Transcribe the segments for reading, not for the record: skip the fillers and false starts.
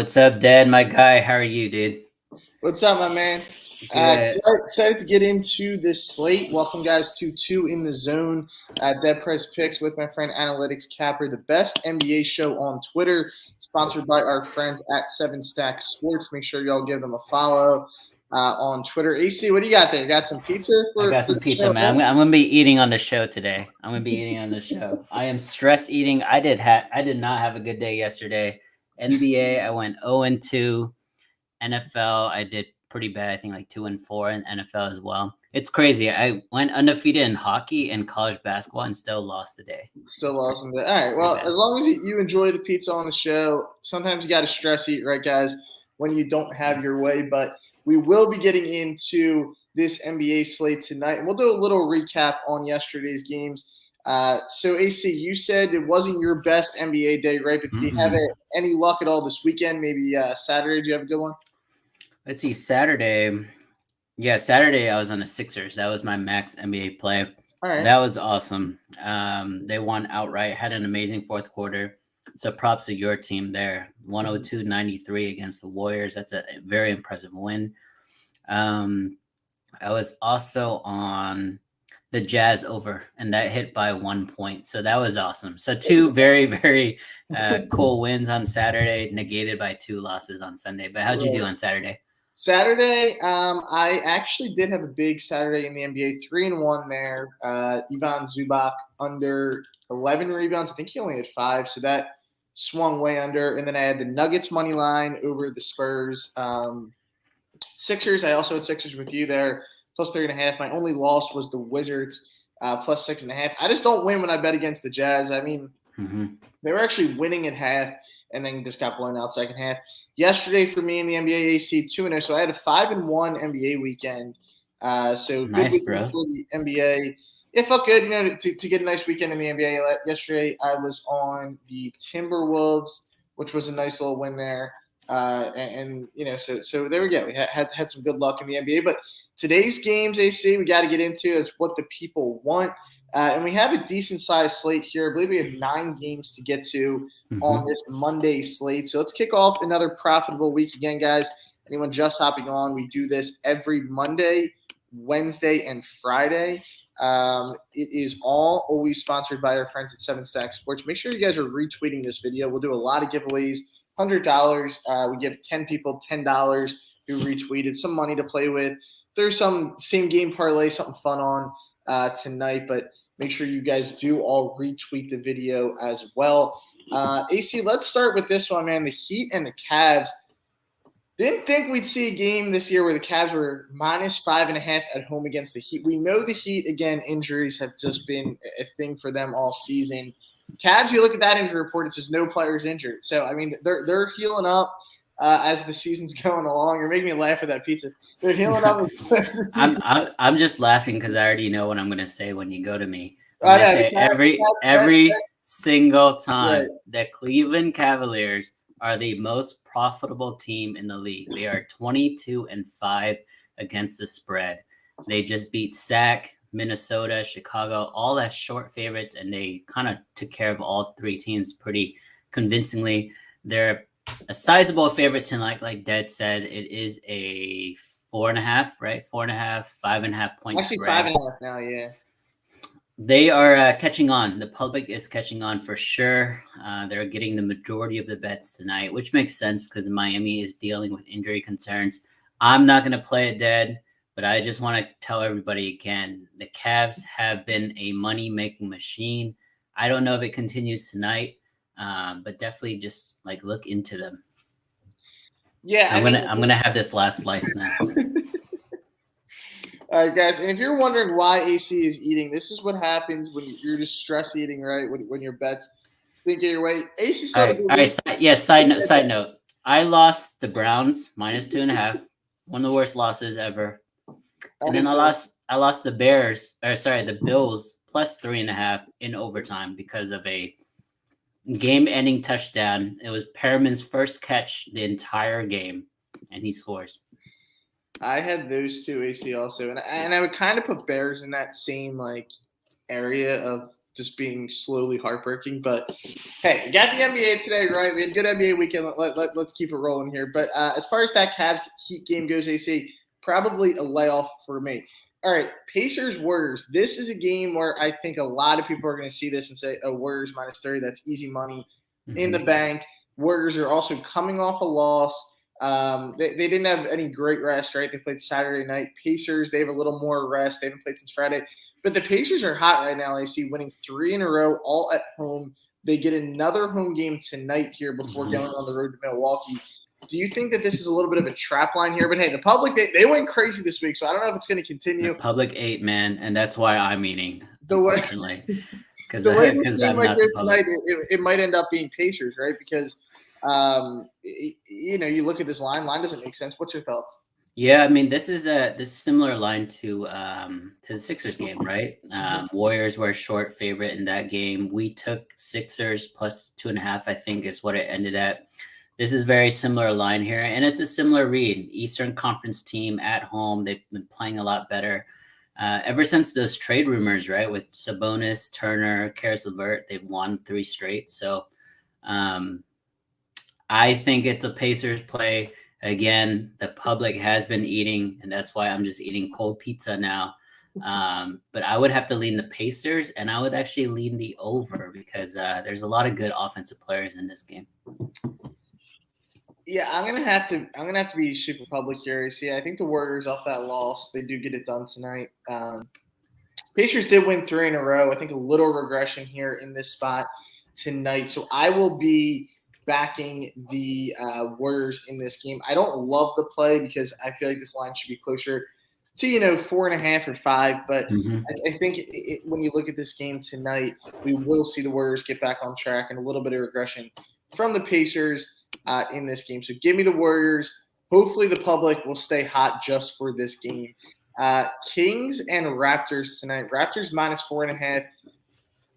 What's up, Dad? My guy, how are you, dude? What's up, my man? Good. Excited to get into this slate. Welcome, guys, to Two in the Zone, Dead Press Picks with my friend Analytics Capper, the best NBA show on Twitter, sponsored by our friends at Seven Stack Sports. Make sure y'all give them a follow on Twitter. AC, what do you got there? You got some pizza I got for some the pizza, show? man. I'm gonna be eating on the show today. I'm gonna be eating on the show. I am stress eating. I did not have a good day yesterday. NBA, I went 0-2. NFL, I did pretty bad. I think like 2-4 in NFL as well. It's crazy. I went undefeated in hockey and college basketball and still lost the day. Still awesome. All right. Pretty Well, bad. as long as you enjoy the pizza on the show, sometimes you got to stress eat, right, guys, when you don't have your way. But we will be getting into this NBA slate tonight, and we'll do a little recap on yesterday's games. So, AC, you said it wasn't your best NBA day, right? But did you have Mm-mm. any luck at all this weekend? Maybe Saturday, did you have a good one? Let's see. Saturday. Yeah, Saturday I was on the Sixers. That was my max NBA play. All right. That was awesome. They won outright, had an amazing fourth quarter. So props to your team there. 102-93 against the Warriors. That's a very impressive win. Um, I was also on the Jazz over, and that hit by 1 point. So that was awesome. So two very, very cool wins on Saturday, negated by two losses on Sunday. But how'd you do Right. on Saturday? Saturday, I actually did have a big Saturday in the NBA, 3-1 there. Ivan Zubac under 11 rebounds. I think he only had 5, so that swung way under. And then I had the Nuggets money line over the Spurs. Sixers, I also had Sixers with you there, plus 3.5. My only loss was the Wizards, plus 6.5. I just don't win when I bet against the Jazz. I mean, Mm-hmm. they were actually winning at half and then just got blown out second half. Yesterday for me in the NBA AC 2-0, so I had a 5-1 NBA weekend. So good Nice, weekend bro. for the NBA. It felt good, to get a nice weekend in the NBA. Yesterday I was on the Timberwolves, which was a nice little win there. So there we go. We had some good luck in the NBA. But today's games, AC, we got to get into. It's what the people want. And we have a decent sized slate here. I believe we have 9 games to get to on Mm-hmm. this Monday slate. So let's kick off another profitable week again, guys. Anyone just hopping on, we do this every Monday, Wednesday, and Friday. It is all always sponsored by our friends at Seven Stack Sports. Make sure you guys are retweeting this video. We'll do a lot of giveaways. $100. We give 10 people $10 who retweeted, some money to play with. There's some same game parlay, something fun on tonight, but make sure you guys do all retweet the video as well. AC, let's start with this one, man. The Heat and the Cavs. Didn't think we'd see a game this year where the Cavs were minus 5.5 at home against the Heat. We know the Heat, again, injuries have just been a thing for them all season. Cavs, you look at that injury report, it says no players injured. So, I mean, they're healing up as the season's going along. You're making me laugh at that pizza. They're healing up as the season. I'm just laughing because I already know what I'm gonna say when you go to me. I'm I gonna know, say every single right. time the Cleveland Cavaliers are the most profitable team in the league. They are 22-5 against the spread. They just beat Sac, Minnesota, Chicago, all as short favorites, and they kind of took care of all three teams pretty convincingly. They're a sizable favorite tonight, like Dad said. It is a 4.5, right? 4.5, 5.5 point Actually, five spread. and a half now, yeah. They are catching on. The public is catching on for sure. They're getting the majority of the bets tonight, which makes sense because Miami is dealing with injury concerns. I'm not going to play it dead, but I just want to tell everybody again, the Cavs have been a money-making machine. I don't know if it continues tonight, but definitely just like look into them. Yeah, I mean, I'm gonna have this last slice now. all right, guys. And if you're wondering why AC is eating, this is what happens when you're just stress eating, right? When your bets think your way. AC All still had a right, good all right. week. Yes. Side note. Side note. I lost the Browns -2.5. One of the worst losses ever. I And then did I too. lost. I lost the Bears. Or sorry, the Bills +3.5 in overtime because of a game-ending touchdown. It was Perriman's first catch the entire game, and he scores. I had those two AC also, and I would kind of put Bears in that same like area of just being slowly heartbreaking. But hey, we got the NBA today, right? We had a good NBA weekend. Let's keep it rolling here. But as far as that Cavs Heat game goes, AC, probably a layoff for me. All right, Pacers Warriors. This is a game where I think a lot of people are going to see this and say, "Oh, Warriors minus 30. That's easy money in the bank." Warriors are also coming off a loss. They didn't have any great rest, right? They played Saturday night. Pacers, they have a little more rest. They haven't played since Friday. But the Pacers are hot right now. I see winning 3 in a row, all at home. They get another home game tonight here before going on the road to Milwaukee. Do you think that this is a little bit of a trap line here? But hey, the public, they went crazy this week, so I don't know if it's going to continue. The public ate, man, and that's why I'm eating, unfortunately. The way this game might go tonight, it might end up being Pacers, right? Because you look at this line doesn't make sense. What's your thoughts? Yeah, I mean, this is a similar line to the Sixers game, right? Warriors were a short favorite in that game. We took Sixers plus 2.5, I think is what it ended at. This is very similar line here, and it's a similar read. Eastern Conference team at home. They've been playing a lot better ever since those trade rumors, right? With Sabonis, Turner, Karis LeVert, they've won 3 straight. So I think it's a Pacers play. Again, the public has been eating, and that's why I'm just eating cold pizza now. But I would have to lean the Pacers, and I would actually lean the over because there's a lot of good offensive players in this game. Yeah, I'm gonna have to be super public here. See, I think the Warriors off that loss, they do get it done tonight. Pacers did win 3 in a row. I think a little regression here in this spot tonight. So I will be backing the Warriors in this game. I don't love the play because I feel like this line should be closer to 4.5 or 5. But I think when you look at this game tonight, we will see the Warriors get back on track and a little bit of regression from the Pacers in this game. So give me the Warriors. Hopefully the public will stay hot just for this game. Kings and Raptors tonight. Raptors minus 4.5.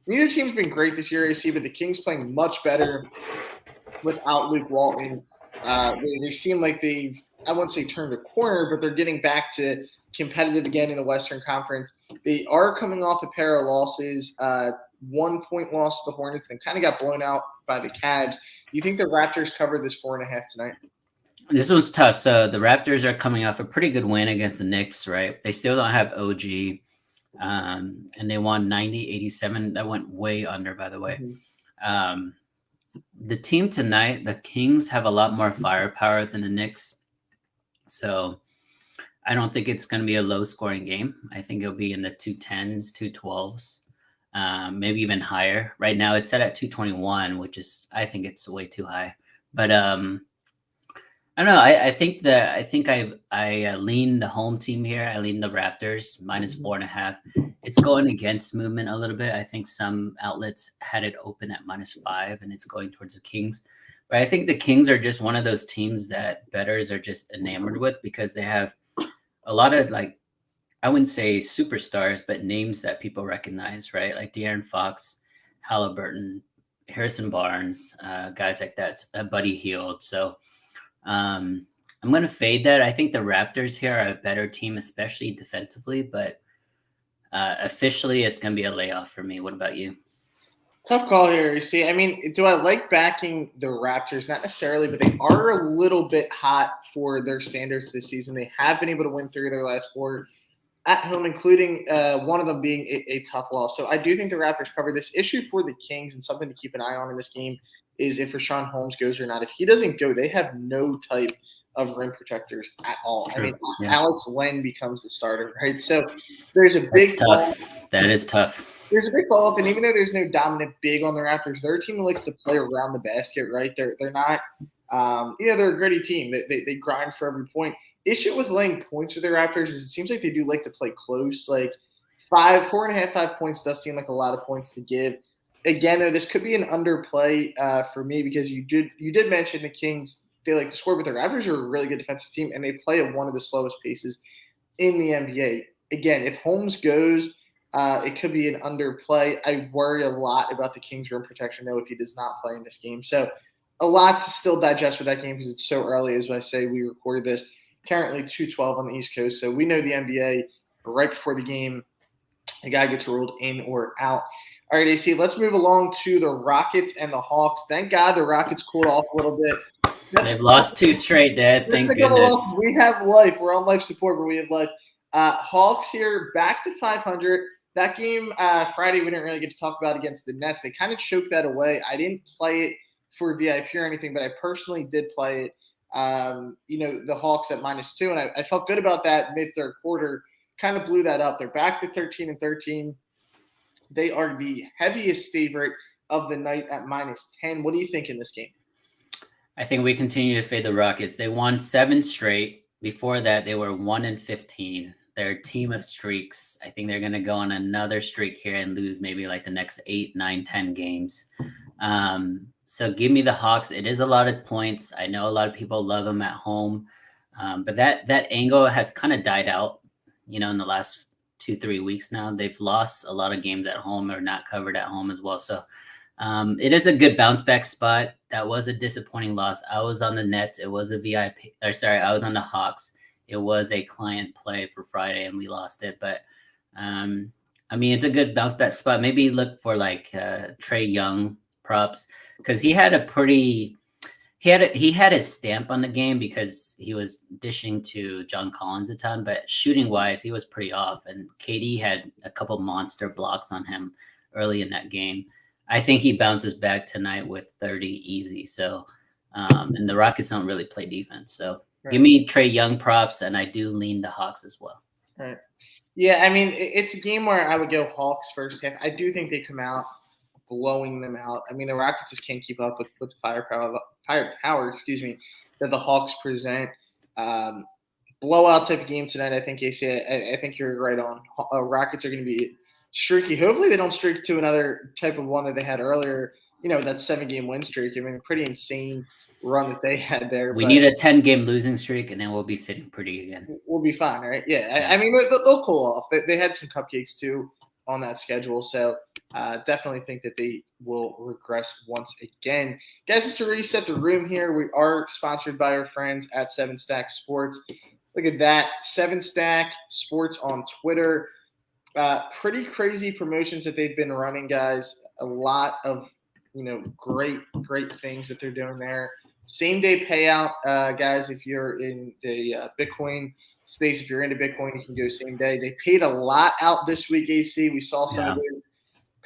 Neither team's been great this year, AC, but the Kings playing much better without Luke Walton. They seem like they've, I wouldn't say turned a corner, but they're getting back to competitive again in the Western Conference. They are coming off a pair of losses, 1-point loss to the Hornets, and kind of got blown out by the Cavs. Do you think the Raptors cover this 4.5 tonight? This was tough. So the Raptors are coming off a pretty good win against the Knicks, right? They still don't have OG, and they won 90-87. That went way under, by the way. The team tonight, the Kings have a lot more firepower than the Knicks. So I don't think it's going to be a low-scoring game. I think it'll be in the 210s, 212s, maybe even higher. Right now it's set at 221, which is, I think it's way too high. But I don't know. I think I lean the home team here. I lean the Raptors minus 4.5. It's going against movement a little bit. I think some outlets had it open at minus 5, and it's going towards the Kings. But I think the Kings are just one of those teams that bettors are just enamored with because they have a lot of, like, I wouldn't say superstars, but names that people recognize, right? Like De'Aaron Fox, Halliburton, Harrison Barnes, guys like that, Buddy Hield. So I'm going to fade that. I think the Raptors here are a better team, especially defensively, but officially it's going to be a layoff for me. What about you? Tough call here. You see, I mean, do I like backing the Raptors? Not necessarily, but they are a little bit hot for their standards this season. They have been able to win 3 of their last 4 at home, including one of them being a tough loss. So I do think the Raptors cover this. Issue for the Kings and something to keep an eye on in this game is if Richaun Holmes goes or not. If he doesn't go, they have no type of rim protectors at all. True. I mean, yeah. Alex Len becomes the starter, right? So there's a big tough. That is tough. There's a big fall off, and even though there's no dominant big on the Raptors, they're a team that likes to play around the basket, right? They're not, they're a gritty team. They grind for every point. Issue with laying points with the Raptors is it seems like they do like to play close. Like 4.5, 5 points does seem like a lot of points to give. Again, though, this could be an underplay for me because you did mention the Kings. They like to score, but the Raptors are a really good defensive team, and they play at one of the slowest paces in the NBA. Again, if Holmes goes, it could be an underplay. I worry a lot about the Kings' rim protection, though, if he does not play in this game. So a lot to still digest with that game because it's so early. As I say, we recorded this currently 2:12 on the East Coast. So we know the NBA right before the game, the guy gets ruled in or out. All right, AC, let's move along to the Rockets and the Hawks. Thank God the Rockets cooled off a little bit. They've lost 2 straight, Dad. Thank goodness. We have life. We're on life support, but we have life. Hawks here back to 500. That game Friday, we didn't really get to talk about against the Nets. They kind of choked that away. I didn't play it for VIP or anything, but I personally did play it. The Hawks at -2, and I felt good about that mid-third quarter. Kind of blew that up. They're back to 13-13. They are the heaviest favorite of the night at -10. What do you think in this game? I think we continue to fade the Rockets. They won 7 straight. Before that, they were 1-15. They're a team of streaks. I think they're going to go on another streak here and lose maybe like the next 8, 9, 10 games. So give me the Hawks. It is a lot of points. I know a lot of people love them at home. But that angle has kind of died out, in the last 2-3 weeks now. They've lost a lot of games at home or not covered at home as well. So it is a good bounce back spot. That was a disappointing loss. I was on the Nets. It was a I was on the Hawks. It was a client play for Friday and we lost it. But it's a good bounce back spot. Maybe look for like Trae Young props, because he had his stamp on the game because he was dishing to John Collins a ton, but shooting wise, he was pretty off. And KD had a couple monster blocks on him early in that game. I think he bounces back tonight with 30 easy. So, and the Rockets don't really play defense. So give me Trae Young props, and I do lean the Hawks as well. Right. Yeah, it's a game where I would go Hawks first half. I do think they come out blowing them out. The Rockets just can't keep up with the firepower, that the Hawks present. Blowout type of game tonight, I think, AC. I think you're right on. Rockets are going to be streaky. Hopefully they don't streak to another type of one that they had earlier, that 7-game win streak. Pretty insane run that they had there. We need a 10-game losing streak, and then we'll be sitting pretty again. We'll be fine, right? Yeah. They'll cool off. They had some cupcakes, too, on that schedule. So definitely think that they will regress once again. Guys, just to reset the room here, we are sponsored by our friends at 7 Stack Sports. Look at that. 7 Stack Sports on Twitter. Pretty crazy promotions that they've been running, guys. A lot of, great things that they're doing there. Same day payout, guys. If you're in the Bitcoin space, if you're into Bitcoin, you can go same day. They paid a lot out this week, AC. We saw some of their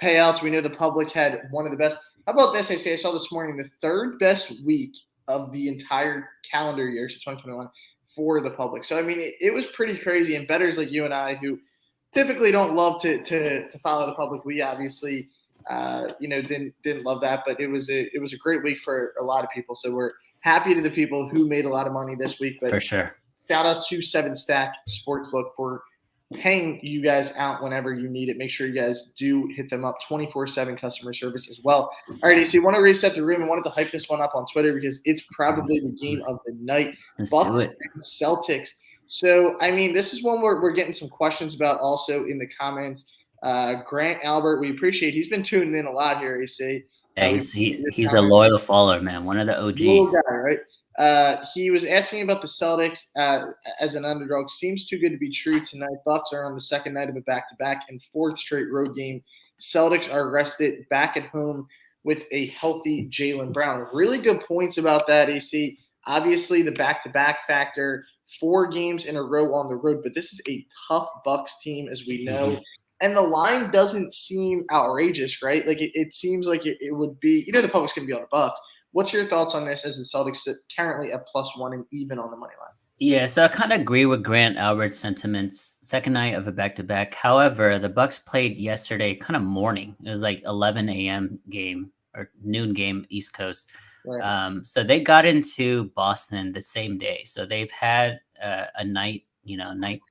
payouts. We know the public had one of the best. How about this? I saw this morning the 3rd best week of the entire calendar year, so 2021, for the public. So, it was pretty crazy. And bettors like you and I, who typically don't love to follow the public, we obviously didn't love that, but it was a great week for a lot of people. So we're happy to the people who made a lot of money this week. But for sure, shout out to 7 Stack Sportsbook for paying you guys out whenever you need it. Make sure you guys do hit them up. 24/7 customer service as well. All right, AC, want to reset the room. I wanted to hype this one up on Twitter because it's probably the game of the night. Bucks and Celtics. So, this is one we're getting some questions about also in the comments. Grant Albert, we appreciate. He's been tuning in a lot here, AC. Yeah, he's a loyal follower, man. One of the OGs. Cool guy, right? He was asking about the Celtics as an underdog. Seems too good to be true tonight. Bucks are on the second night of a back-to-back and 4th straight road game. Celtics are rested back at home with a healthy Jaylen Brown. Really good points about that, AC. Obviously, the back-to-back factor, 4 games in a row on the road, but this is a tough Bucks team, as we know. Mm-hmm. And the line doesn't seem outrageous, right? Like it seems like it would be. The public's going to be on the Bucks. What's your thoughts on this as the Celtics sit currently at +1 and even on the money line? Yeah, so I kind of agree with Grant Albert's sentiments. Second night of a back-to-back. However, the Bucks played yesterday kind of morning. It was like 11 a.m. game or noon game East Coast. Right. So they got into Boston the same day. So they've had a night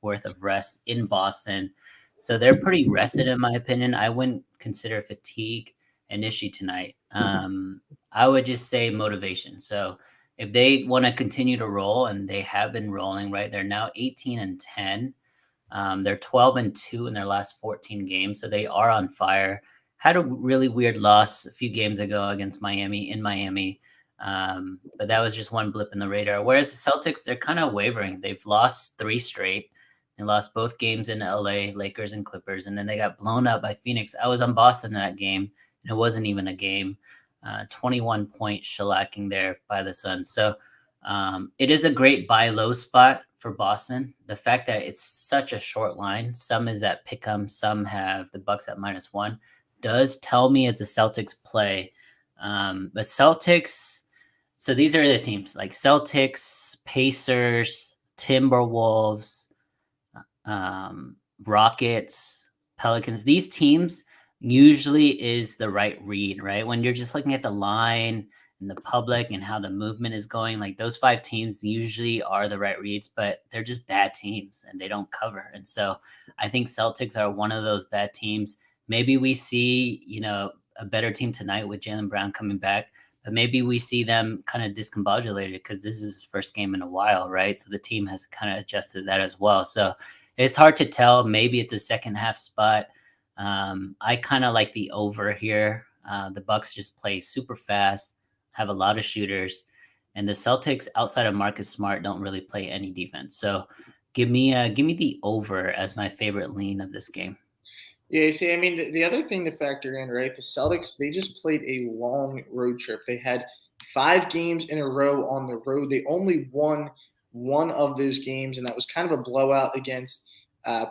worth of rest in Boston. So they're pretty rested, in my opinion. I wouldn't consider fatigue an issue tonight. I would just say motivation. So if they want to continue to roll, and they have been rolling, right? They're now 18-10. They're 12-2 in their last 14 games. So they are on fire. Had a really weird loss a few games ago against Miami in Miami. But that was just one blip in the radar. Whereas the Celtics, they're kind of wavering. They've lost 3 straight. They lost both games in LA, Lakers and Clippers, and then they got blown up by Phoenix. I was on Boston in that game, and it wasn't even a game. 21-point shellacking there by the Suns. So it is a great buy low spot for Boston. The fact that it's such a short line, some is at pick'em, some have the Bucks at -1, does tell me it's a Celtics play. But Celtics, so these are the teams like Celtics, Pacers, Timberwolves, Rockets, Pelicans. These teams usually is the right read, right? When you're just looking at the line and the public and how the movement is going, like those 5 teams usually are the right reads, but they're just bad teams and they don't cover. And so I think Celtics are one of those bad teams. Maybe we see, a better team tonight with Jaylen Brown coming back, but maybe we see them kind of discombobulated because this is his first game in a while, right? So the team has kind of adjusted that as well. So it's hard to tell. Maybe it's a second half spot. I kind of like the over here. The Bucks just play super fast, have a lot of shooters, and the Celtics outside of Marcus Smart don't really play any defense. So give me the over as my favorite lean of this game. Yeah, you see, I mean, the other thing to factor in, right? The Celtics, they just played a long road trip. They had 5 games in a row on the road. They only won one of those games, and that was kind of a blowout against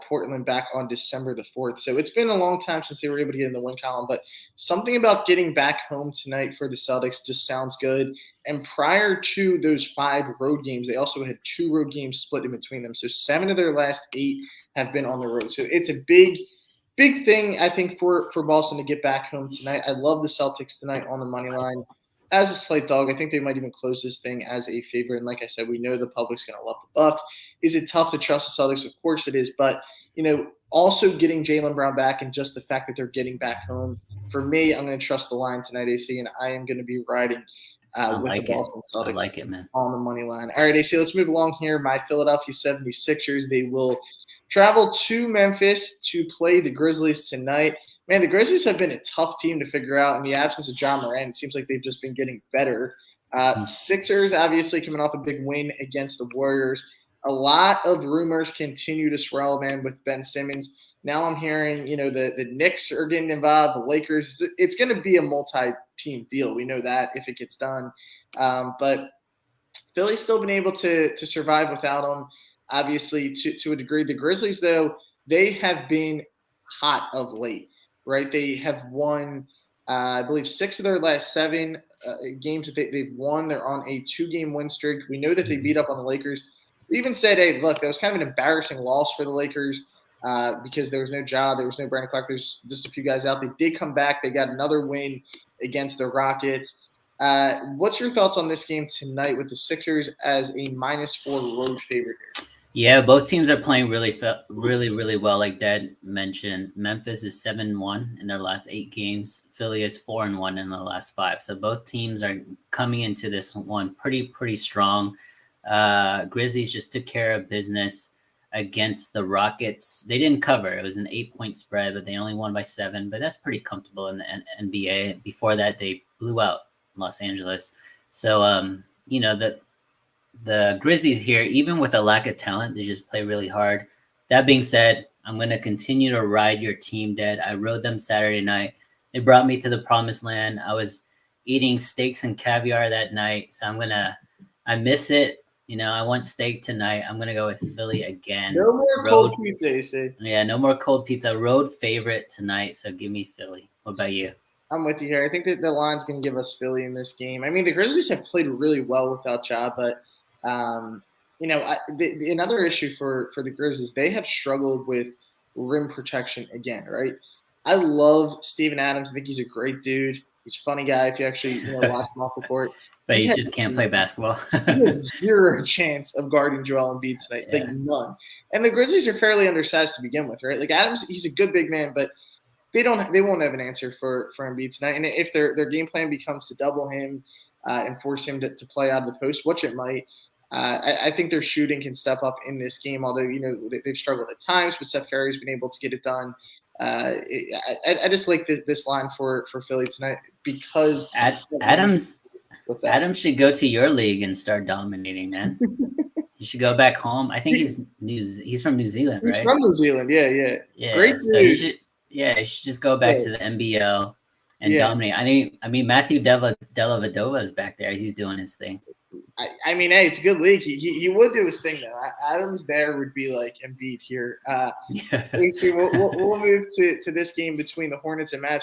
Portland back on December the 4th. So it's been a long time since they were able to get in the win column, but something about getting back home tonight for the Celtics just sounds good. And prior to those 5 road games, they also had 2 road games split in between them. So 7 of their last 8 have been on the road. So it's a big thing, I think, for Boston to get back home tonight. I love the Celtics tonight on the money line as a slight dog. I think they might even close this thing as a favorite. And like I said, we know the public's going to love the Bucks. Is it tough to trust the Celtics? Of course it is. But, also getting Jaylen Brown back and just the fact that they're getting back home, for me, I'm going to trust the line tonight, AC, and I am going to be riding with the Boston Celtics. I like it, man. On the money line. All right, AC, let's move along here. My Philadelphia 76ers, they will travel to Memphis to play the Grizzlies tonight. Man, the Grizzlies have been a tough team to figure out in the absence of John Morant. It seems like they've just been getting better. Sixers, obviously, coming off a big win against the Warriors. A lot of rumors continue to swirl, man, with Ben Simmons. Now I'm hearing, the Knicks are getting involved, the Lakers. It's going to be a multi-team deal. We know that if it gets done. But Philly's still been able to survive without him, obviously, to a degree. The Grizzlies, though, they have been hot of late, right? They have won, I believe, 6 of their last 7 games that they've won. They're on a 2-game win streak. We know that they beat up on the Lakers. We even said, hey, look, that was kind of an embarrassing loss for the Lakers because there was no Ja, there was no Brandon Clark. There's just a few guys out. They did come back. They got another win against the Rockets. What's your thoughts on this game tonight with the Sixers as a -4 road favorite here? Yeah, both teams are playing really well. Like Dad mentioned, Memphis is 7-1 in their last 8 games. Philly is 4-1 in the last 5. So both teams are coming into this one pretty strong. Grizzlies just took care of business against the Rockets. They didn't cover. It was an 8-point spread, but they only won by 7. But that's pretty comfortable in the NBA. Before that, they blew out Los Angeles. So, the Grizzlies here, even with a lack of talent, they just play really hard. That being said, I'm going to continue to ride your team, Dad. I rode them Saturday night. They brought me to the promised land. I was eating steaks and caviar that night. So I miss it. I want steak tonight. I'm going to go with Philly again. No more cold pizza, you say. Yeah, no more cold pizza. Road favorite tonight. So give me Philly. What about you? I'm with you here. I think that the line's going to give us Philly in this game. I mean, the Grizzlies have played really well without Ja, but another issue for the Grizzlies, they have struggled with rim protection again, right? I love Steven Adams. I think he's a great dude. He's a funny guy if you actually watch him off the court. But he just can't play basketball. He has 0 chance of guarding Joel Embiid tonight, like none. And the Grizzlies are fairly undersized to begin with, right? Like Adams, he's a good big man, but they won't have an answer for Embiid tonight. And if their game plan becomes to double him and force him to play out of the post, which it might, I think their shooting can step up in this game. Although they've struggled at times, but Seth Curry's been able to get it done. I just like this line for Philly tonight because Adams should go to your league and start dominating, man. You should go back home. I think he's from New Zealand, He's right? from New Zealand. Yeah. Yeah. Great So dude. you should just go back to the NBL and Yeah. dominate. I mean, Matthew Dellavedova is back there. He's doing his thing. I mean, hey, it's a good league. He would do his thing though. Adams there would be like Embiid here. Yeah. AC, we'll move to this game between the Hornets and Mavs.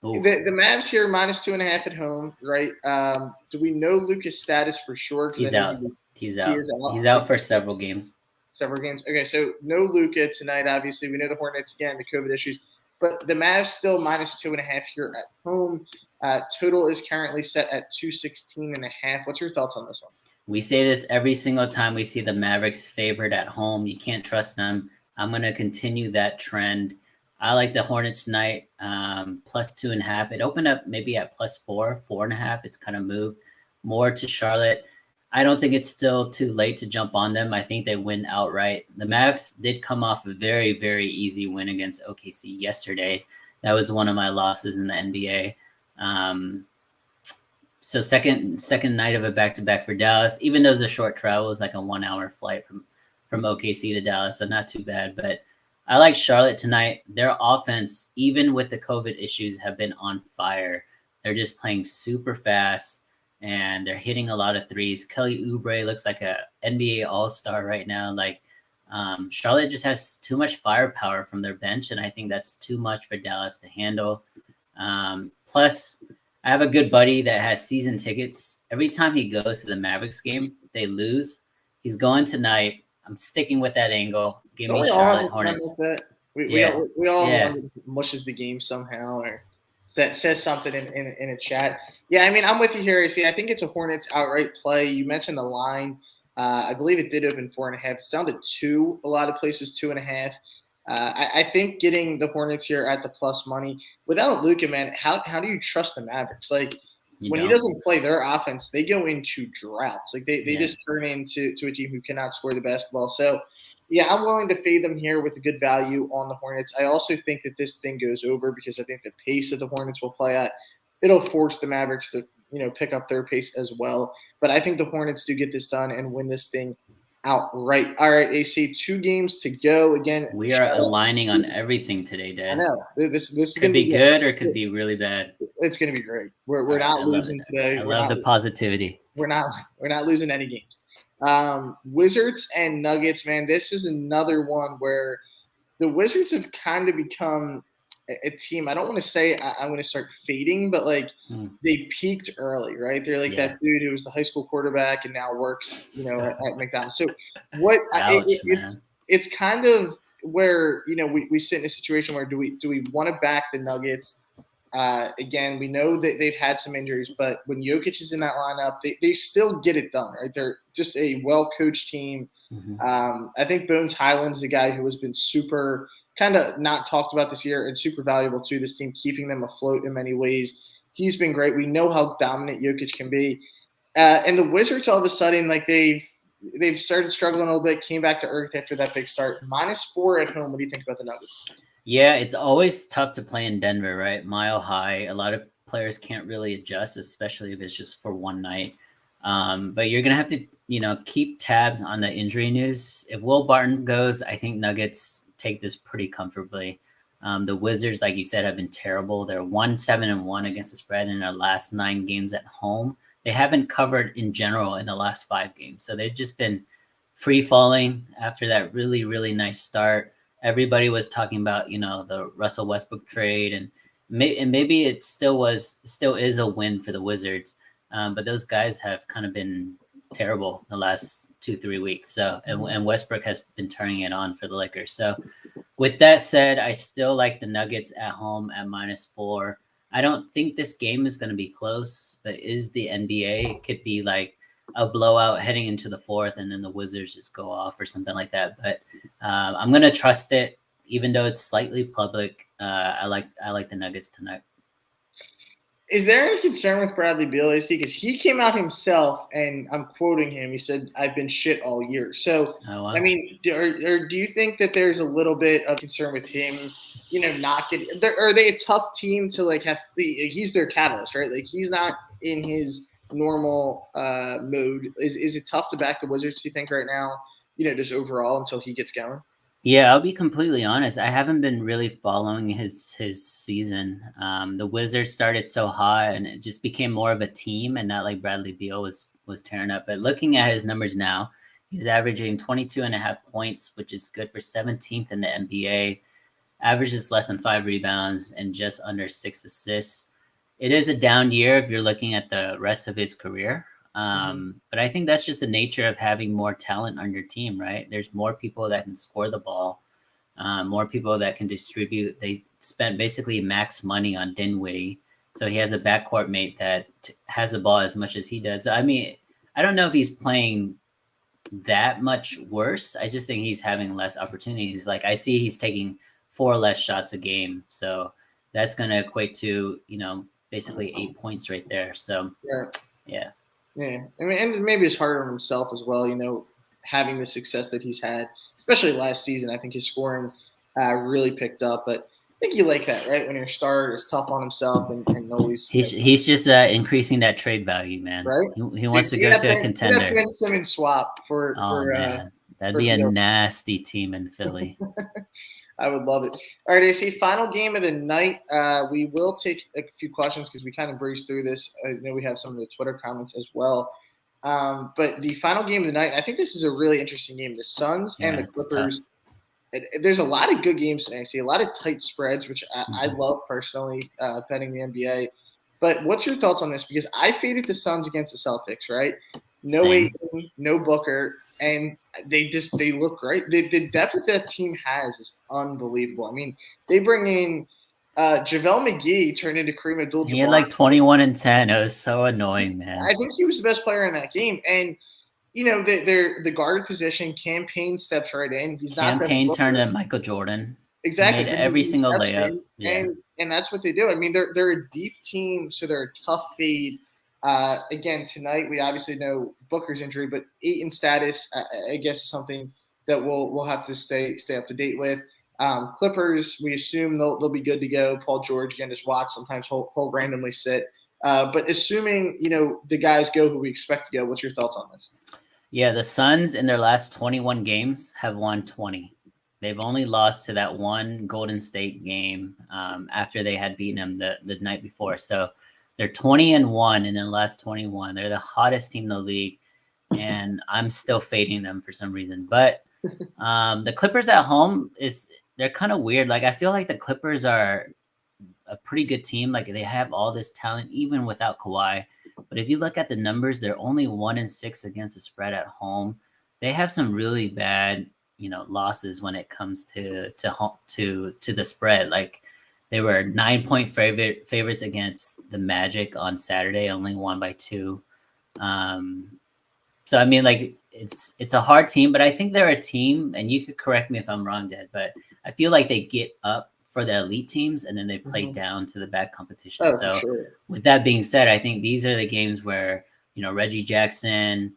The Mavs here -2.5 at home, right? Do we know Luka's status for sure? He's out. He's out. He's out for several games. Several games. Okay, so no Luka tonight. Obviously, we know the Hornets again, the COVID issues, but the Mavs still -2.5 here at home. Total is currently set at 216.5. What's your thoughts on this one? We say this every single time we see the Mavericks favored at home. You can't trust them. I'm going to continue that trend. I like the Hornets tonight, +2.5. It opened up maybe at +4, 4.5. It's kind of moved more to Charlotte. I don't think it's still too late to jump on them. I think they win outright. The Mavs did come off a very, very easy win against OKC yesterday. That was one of my losses in the NBA. So second night of a back-to-back for Dallas, even though it was a short travel, it was like a 1 hour flight from OKC to Dallas, so not too bad. But I like Charlotte tonight. Their offense, even with the COVID issues, have been on fire. They're just playing super fast, and they're hitting a lot of threes. Kelly Oubre looks like a NBA All-Star right now. Like Charlotte just has too much firepower from their bench, and I think that's too much for Dallas to handle. Plus, I have a good buddy that has season tickets. Every time he goes to the Mavericks game, they lose. He's going tonight. I'm sticking with that angle. Give me Charlotte Hornets. We all mushes the game somehow or says something in a chat. Yeah, I mean, I'm with you here, AC. I think it's a Hornets outright play. You mentioned the line. I believe it did open 4.5. It's down to 2. A lot of places 2.5. I think getting the Hornets here at the plus money without Luka, man, how do you trust the Mavericks? Like when he doesn't play their offense, they go into droughts. Like they just turn into a team who cannot score the basketball. So yeah, I'm willing to fade them here with a good value on the Hornets. I also think that this thing goes over because I think the pace that the Hornets will play at, it'll force the Mavericks to pick up their pace as well. But I think the Hornets do get this done and win this thing outright. All right, AC, 2 games to go. Again, we are aligning on everything today, Dad. I know. This could be good or could be really bad. It's going to be great. We're not losing today. I love the positivity. We're not losing any games. Wizards and Nuggets, man, this is another one where the Wizards have kind of become a team. I don't want to say I'm going to start fading, but like they peaked early, right? They're like that dude who was the high school quarterback and now works, at McDonald's. So what? It's kind of where we sit in a situation where do we want to back the Nuggets? Again, we know that they've had some injuries, but when Jokic is in that lineup, they still get it done, right? They're just a well-coached team. I think Bones Highland's the guy who has been super kind of not talked about this year and super valuable to this team, keeping them afloat in many ways. He's been great. We know how dominant Jokic can be. And the Wizards, all of a sudden, like they've started struggling a little bit, came back to earth after that big start. -4 at home. What do you think about the Nuggets? Yeah, it's always tough to play in Denver, right? Mile high. A lot of players can't really adjust, especially if it's just for one night. But you're going to have to, keep tabs on the injury news. If Will Barton goes, I think Nuggets take this pretty comfortably. The Wizards, like you said, have been terrible. They're 1-7-1 against the spread in their last 9 games at home. They haven't covered in general in the last 5 games. So they've just been free falling after that really, really nice start. Everybody was talking about, the Russell Westbrook trade and maybe it still is a win for the Wizards. But those guys have kind of been terrible the last 2-3 weeks. So, and Westbrook has been turning it on for the Lakers. So with that said, I still like the Nuggets at home at -4. I don't think this game is going to be close, but is the NBA. It could be like a blowout heading into the 4th and then the Wizards just go off or something like that. But I'm going to trust it, even though it's slightly public. I like the Nuggets tonight. Is there any concern with Bradley Beal, AC? Because he came out himself, and I'm quoting him. He said, "I've been shit all year." So, I mean, do you think that there's a little bit of concern with him? Not getting. Are they a tough team to like have? He's their catalyst, right? Like he's not in his normal mode, is it tough to back the Wizards, do you think, right now, just overall until he gets going? Yeah, I'll be completely honest. I haven't been really following his season. The Wizards started so hot, and it just became more of a team, and not like Bradley Beal was tearing up. But looking at his numbers now, he's averaging 22.5 points, which is good for 17th in the NBA. Averages less than 5 rebounds and just under 6 assists. It is a down year if you're looking at the rest of his career. But I think that's just the nature of having more talent on your team, right? There's more people that can score the ball, more people that can distribute. They spent basically max money on Dinwiddie, so he has a backcourt mate that has the ball as much as he does. I mean, I don't know if he's playing that much worse. I just think he's having less opportunities. Like I see he's taking 4 less shots a game, so that's going to equate to basically 8 points right there. So yeah. Yeah, I mean, and maybe it's harder on himself as well. Having the success that he's had, especially last season. I think his scoring really picked up. But I think you like that, right? When your star is tough on himself and always he's just increasing that trade value, man. Right? He wants to go to a contender. Ben Simmons swap for man, that'd be a nasty team in Philly. I would love it. All right, AC, final game of the night. We will take a few questions because we kind of breezed through this. I know we have some of the Twitter comments as well. But the final game of the night, I think this is a really interesting game. The Suns and the Clippers. There's a lot of good games today. I see a lot of tight spreads, which I love personally, betting the NBA. But what's your thoughts on this? Because I faded the Suns against the Celtics, right? No Ayton, no Booker. And they look great. The depth that that team has is unbelievable. I mean, they bring in JaVale McGee turned into Kareem Abdul-Jabbar. He had like 21 and 10. It was so annoying, man. I think he was the best player in that game. And the guard position, Cam Payne steps right in. He's not Cam Payne turned into Michael Jordan. Exactly. He made every single layup. And that's what they do. I mean, they're a deep team, so they're a tough fade. Again, tonight we obviously know Booker's injury, but Ayton status, I guess, is something that we'll have to stay up to date with. Clippers, we assume they'll be good to go. Paul George, again, just watch. Sometimes he'll randomly sit. But assuming the guys go who we expect to go, what's your thoughts on this? Yeah, the Suns in their last 21 games have won 20. They've only lost to that one Golden State game after they had beaten them the night before. So they're 20-1 in their last 21. They're the hottest team in the league, and I'm still fading them for some reason. But the Clippers at home they're kind of weird. Like I feel like the Clippers are a pretty good team. Like they have all this talent even without Kawhi. But if you look at the numbers, they're only 1-6 against the spread at home. They have some really bad, losses when it comes to the spread. Like they were 9-point favorites against the Magic on Saturday, only won by 2. So I mean, like it's a hard team, but I think they're a team, and you could correct me if I'm wrong, Dad, but I feel like they get up for the elite teams and then they play down to the bad competition. With that being said, I think these are the games where Reggie Jackson,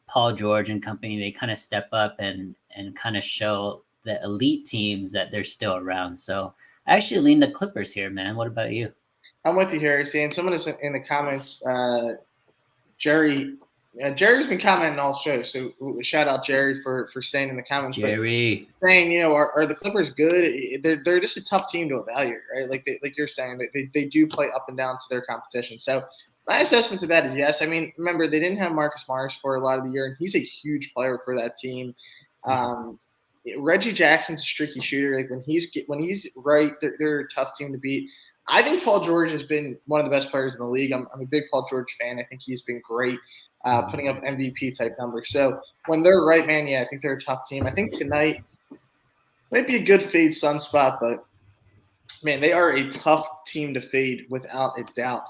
Paul George and company, they kind of step up and kind of show the elite teams that they're still around. So I actually lean the Clippers here, man. What about you? I'm with you here. Seeing someone is in the comments, Jerry's been commenting all show, so shout out Jerry for staying in the comments. Jerry saying, are the Clippers good? They're just a tough team to evaluate, right? Like you're saying, they do play up and down to their competition. So my assessment to that is yes. I mean, remember they didn't have Marcus Morris for a lot of the year, and he's a huge player for that team. Reggie Jackson's a streaky shooter. Like when he's right, they're a tough team to beat. I think Paul George has been one of the best players in the league. I'm a big Paul George fan. I think he's been great. Putting up MVP type numbers. So when they're right, man, yeah, I think they're a tough team. I think tonight might be a good fade Sun spot, but man, they are a tough team to fade without a doubt.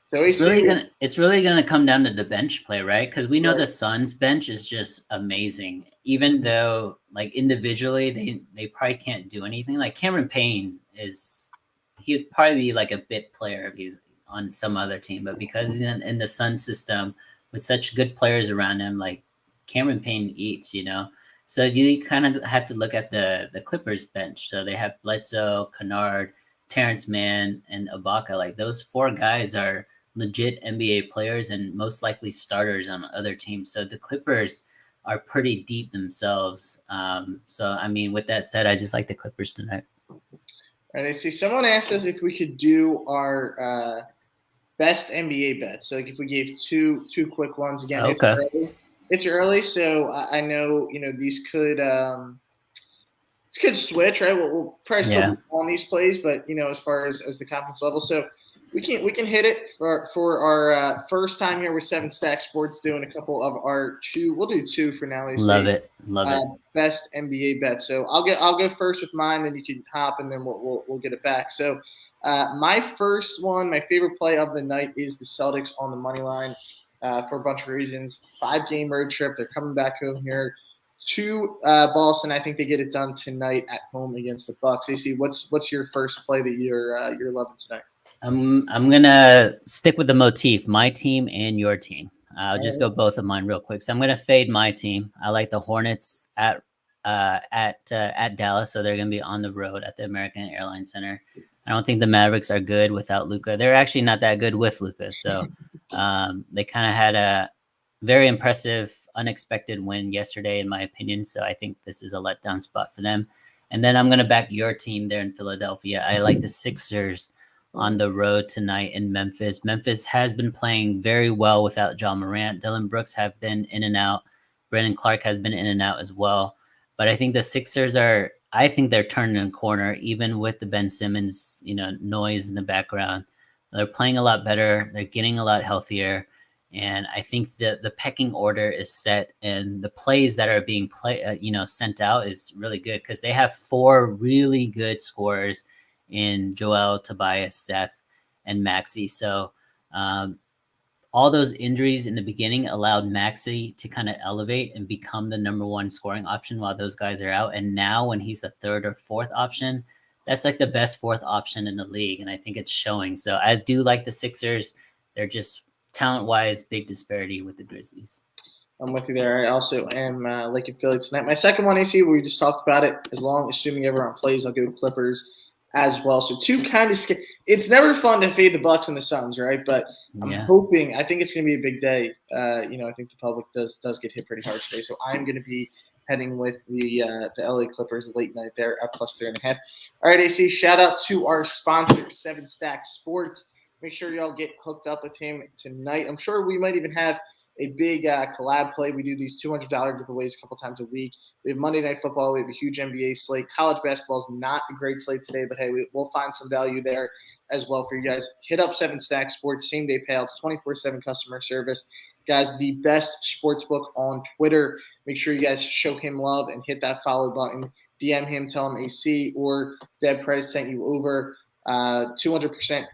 So it's really gonna come down to the bench play, right? Because we know the Suns bench is just amazing. Even though like individually they probably can't do anything. Like Cameron Payne he'd probably be like a bit player if he's on some other team, but because he's in the Sun system with such good players around him, like Cameron Payne eats, So you kind of have to look at the Clippers bench. So they have Bledsoe, Kennard, Terrence Mann, and Ibaka. Like those 4 guys are legit NBA players and most likely starters on other teams. So the Clippers are pretty deep themselves. So, I mean, with that said, I just like the Clippers tonight. All right, I see someone asked us if we could do our best NBA bets. So like if we gave two quick ones again. Okay. It's early, so I know these could switch, right? We'll probably still be on these plays, but as far as the confidence level, so we can hit it for our first time here with 7 Stack Sports, doing a couple of our two. We'll do 2 for now. Love it. Best NBA bet. So I'll go first with mine, then you can hop, and then we'll get it back. So my first one, my favorite play of the night is the Celtics on the money line for a bunch of reasons. 5-game road trip. They're coming back home here to Boston. I think they get it done tonight at home against the Bucks. AC, what's your first play that you're loving tonight? I'm gonna stick with the motif, my team and your team. I'll just go both of mine real quick. So I'm gonna fade my team. I like the Hornets at Dallas, so they're gonna be on the road at the American Airlines Center. I don't think the Mavericks are good without Luka. They're actually not that good with Luka. So they kind of had a very impressive, unexpected win yesterday, in my opinion. So I think this is a letdown spot for them. And then I'm gonna back your team there in Philadelphia. I like the Sixers on the road tonight in Memphis. Memphis has been playing very well without Ja Morant. Dylan Brooks have been in and out. Brandon Clark has been in and out as well. But I think the Sixers they're turning a corner, even with the Ben Simmons, noise in the background. They're playing a lot better. They're getting a lot healthier. And I think that the pecking order is set, and the plays that are being sent out is really good because they have 4 really good scorers in Joel, Tobias, Seth, and Maxey. So all those injuries in the beginning allowed Maxey to kind of elevate and become the number 1 scoring option while those guys are out. And now when he's the 3rd or 4th option, that's like the best 4th option in the league. And I think it's showing. So I do like the Sixers. They're just talent-wise, big disparity with the Grizzlies. I'm with you there. I also am liking Philly tonight. My second one, AC, we just talked about it. Assuming everyone plays, I'll go Clippers as well. So 2 kind of it's never fun to fade the Bucks and the Suns, right? But I'm hoping. I think it's going to be a big day. I think the public does get hit pretty hard today. So I'm going to be heading with the LA Clippers late night there at +3.5. All right, AC. Shout out to our sponsor, 7 Stack Sports. Make sure y'all get hooked up with him tonight. I'm sure we might even have a big collab play. We do these $200 giveaways a couple times a week. We have Monday Night Football. We have a huge NBA slate. College basketball is not a great slate today, but hey, we'll find some value there as well for you guys. Hit up 7 Stack Sports, same-day payouts, 24/7 customer service. Guys, the best sports book on Twitter. Make sure you guys show him love and hit that follow button. DM him, tell him AC or Deb Price sent you over. 200%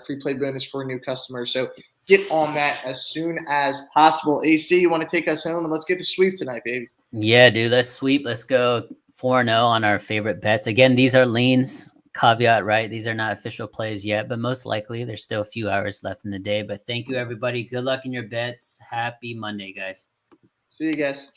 free play bonus for new customers. So get on that as soon as possible. AC, you want to take us home, and let's get the sweep tonight, baby. Yeah, dude, let's sweep. Let's go 4-0 on our favorite bets. Again, these are leans. Caveat, right? These are not official plays yet, but most likely there's still a few hours left in the day. But thank you, everybody. Good luck in your bets. Happy Monday, guys. See you guys.